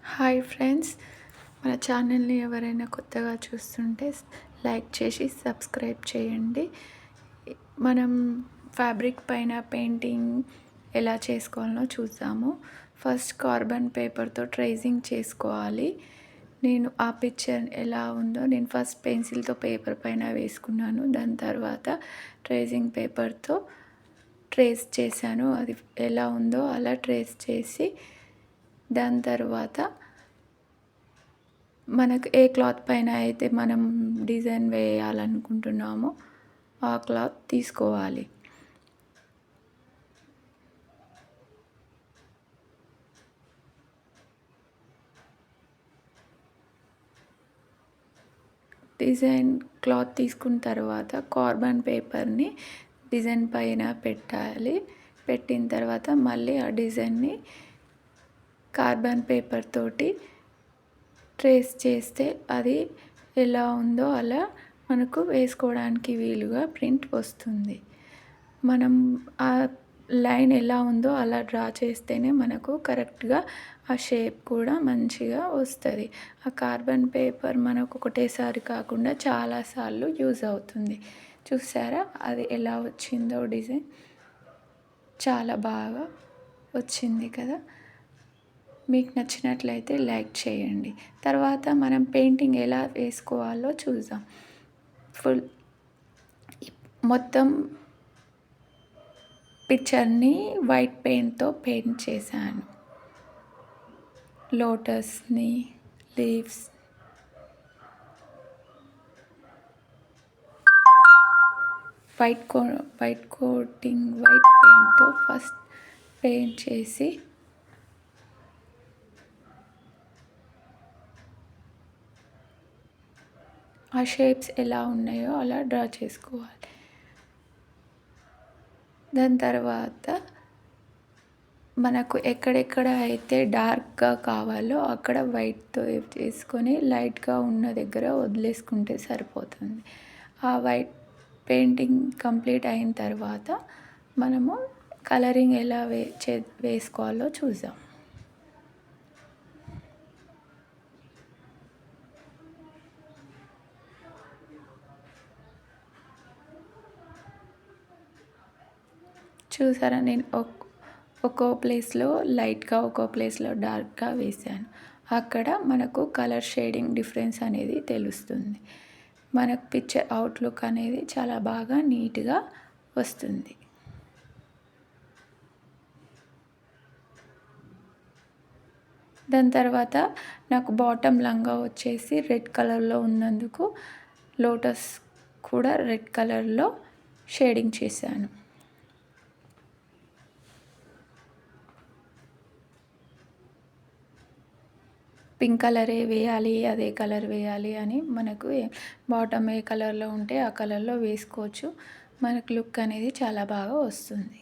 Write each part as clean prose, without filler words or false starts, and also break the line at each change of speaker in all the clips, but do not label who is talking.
Hi friends, మన ఛానల్ని ఎవరైనా కొత్తగా చూస్తుంటే లైక్ చేసి సబ్స్క్రైబ్ చేయండి. మనం ఫ్యాబ్రిక్ పైన పెయింటింగ్ ఎలా చేసుకోవాలో చూద్దాము. ఫస్ట్ కార్బన్ పేపర్తో ట్రేసింగ్ చేసుకోవాలి. నేను ఆ పిక్చర్ ఎలా ఉందో నేను ఫస్ట్ పెన్సిల్తో పేపర్ పైన వేసుకున్నాను. దాని తర్వాత ట్రేసింగ్ పేపర్తో ట్రేస్ చేశాను. అది ఎలా ఉందో అలా ట్రేస్ చేసి దాని తర్వాత మనకు ఏ క్లాత్ పైన అయితే మనం డిజైన్ వేయాలనుకుంటున్నామో ఆ క్లాత్ తీసుకోవాలి. డిజైన్ క్లాత్ తీసుకున్న తర్వాత కార్బన్ పేపర్ని డిజైన్ పైన పెట్టాలి. పెట్టిన తర్వాత మళ్ళీ ఆ డిజైన్ని కార్బన్ పేపర్ తోటి ట్రేస్ చేస్తే అది ఎలా ఉందో అలా మనకు వేసుకోవడానికి వీలుగా ప్రింట్ వస్తుంది. మనం ఆ లైన్ ఎలా ఉందో అలా డ్రా చేస్తేనే మనకు కరెక్ట్గా ఆ షేప్ కూడా మంచిగా వస్తుంది. ఆ కార్బన్ పేపర్ మనకు ఒకటేసారి కాకుండా చాలాసార్లు యూజ్ అవుతుంది. చూసారా అది ఎలా వచ్చిందో డిజైన్? చాలా బాగా వచ్చింది కదా. మీకు నచ్చినట్లయితే లైక్ చేయండి. తర్వాత మనం పెయింటింగ్ ఎలా వేసుకోవాలో చూద్దాం. మొత్తం పిక్చర్ని వైట్ పెయింట్తో పెయింట్ చేశాను. లోటస్ని, లీవ్స్, వైట్ కోటింగ్ వైట్ పెయింట్తో ఫస్ట్ పెయింట్ చేసి ఆ షేప్స్ ఎలా ఉన్నాయో అలా డ్రా చేసుకోవాలి. దాని తర్వాత మనకు ఎక్కడెక్కడ అయితే డార్క్గా కావాలో అక్కడ వైట్తో చేసుకొని లైట్గా ఉన్న దగ్గర వదిలేసుకుంటే సరిపోతుంది. ఆ వైట్ పెయింటింగ్ కంప్లీట్ అయిన తర్వాత మనము కలరింగ్ ఎలా వేసుకోవాలో చూద్దాం. చూసారా, నేను ఒక్కో ప్లేస్లో లైట్గా ఒక్కో ప్లేస్లో డార్క్గా వేసాను. అక్కడ మనకు కలర్ షేడింగ్ డిఫరెన్స్ అనేది తెలుస్తుంది. మనకు పిక్చర్ అవుట్లుక్ అనేది చాలా బాగా నీట్గా వస్తుంది. దాని తర్వాత నాకు బాటమ్ లంగా వచ్చేసి రెడ్ కలర్లో ఉన్నందుకు లోటస్ కూడా రెడ్ కలర్లో షేడింగ్ చేశాను. పింక్ కలరే వేయాలి, అదే కలర్ వేయాలి అని మనకు బాటమ్ ఏ కలర్లో ఉంటే ఆ కలర్లో వేసుకోవచ్చు. మనకు లుక్ అనేది చాలా బాగా వస్తుంది.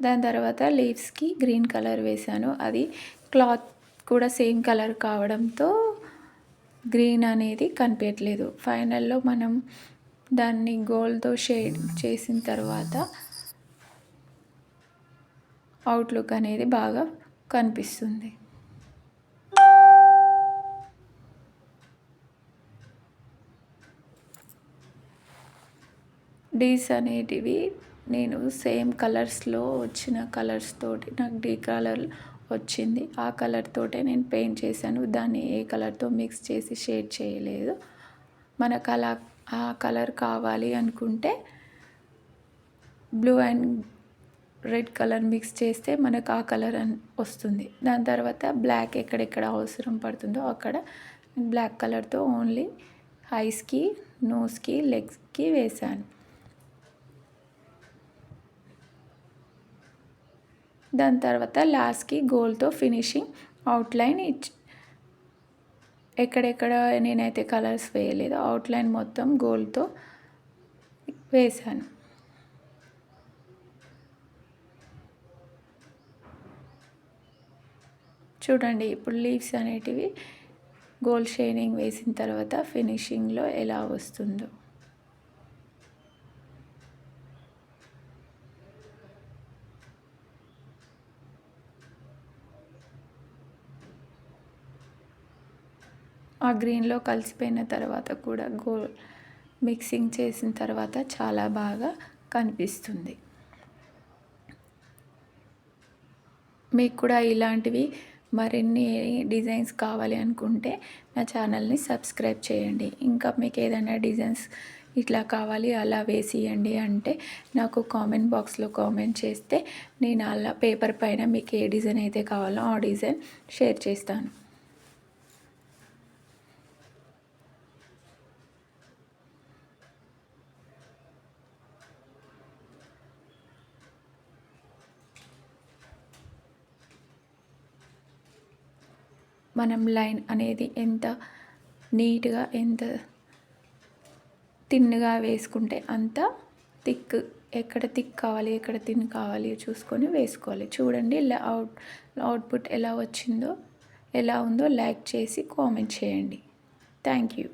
దాని తర్వాత లీవ్స్కి గ్రీన్ కలర్ వేశాను. అది క్లాత్ కూడా సేమ్ కలర్ కావడంతో గ్రీన్ అనేది కనిపించట్లేదు. ఫైనల్లో మనం దాన్ని గోల్డ్తో షేడ్ చేసిన తర్వాత అవుట్లుక్ అనేది బాగా కనిపిస్తుంది. డీస్ అనేటివి నేను సేమ్ కలర్స్లో వచ్చిన కలర్స్ తోటి నాకు డీ కలర్ వచ్చింది. ఆ కలర్ తోటే నేను పెయింట్ చేశాను. దాన్ని ఏ కలర్తో మిక్స్ చేసి షేడ్ చేయలేదు. మనకు అలా ఆ కలర్ కావాలి అనుకుంటే blue and red colour mix చేస్తే మనకు ఆ కలర్ వస్తుంది. దాని తర్వాత బ్లాక్ ఎక్కడెక్కడ అవసరం పడుతుందో అక్కడ బ్లాక్ కలర్తో ఓన్లీ ఐస్కి, నోస్కి, లెగ్స్కి వేశాను. దాని తర్వాత లాస్ట్కి గోల్డ్తో ఫినిషింగ్ అవుట్లైన్ ఎక్కడెక్కడ నేనైతే కలర్స్ వేయలేదో అవుట్లైన్ మొత్తం గోల్డ్తో వేశాను. చూడండి, ఇప్పుడు లీవ్స్ అనేటివి గోల్డ్ షైనింగ్ వేసిన తర్వాత ఫినిషింగ్లో ఎలా వస్తుందో. ఆ గ్రీన్లో కలిసిపోయిన తర్వాత కూడా మిక్సింగ్ చేసిన తర్వాత చాలా బాగా కనిపిస్తుంది. మీకు కూడా ఇలాంటివి మరిన్ని డిజైన్స్ కావాలి అనుకుంటే నా ఛానల్ని సబ్స్క్రైబ్ చేయండి. ఇంకా మీకు ఏదైనా డిజైన్స్ ఇట్లా కావాలి అలా వేసియండి అంటే నాకు కామెంట్ బాక్స్లో కామెంట్ చేస్తే నేను అలా పేపర్ పైన మీకు ఏ డిజైన్ అయితే కావాలో ఆ డిజైన్ షేర్ చేస్తాను. మనం లైన్ అనేది ఎంత నీట్గా ఎంత థిన్గా వేసుకుంటే అంత థిక్, ఎక్కడ థిక్ కావాలి ఎక్కడ థిన్ కావాలి చూసుకొని వేసుకోవాలి. చూడండి అవుట్పుట్ ఎలా వచ్చిందో, ఎలా ఉందో లైక్ చేసి కామెంట్ చేయండి. Thank you.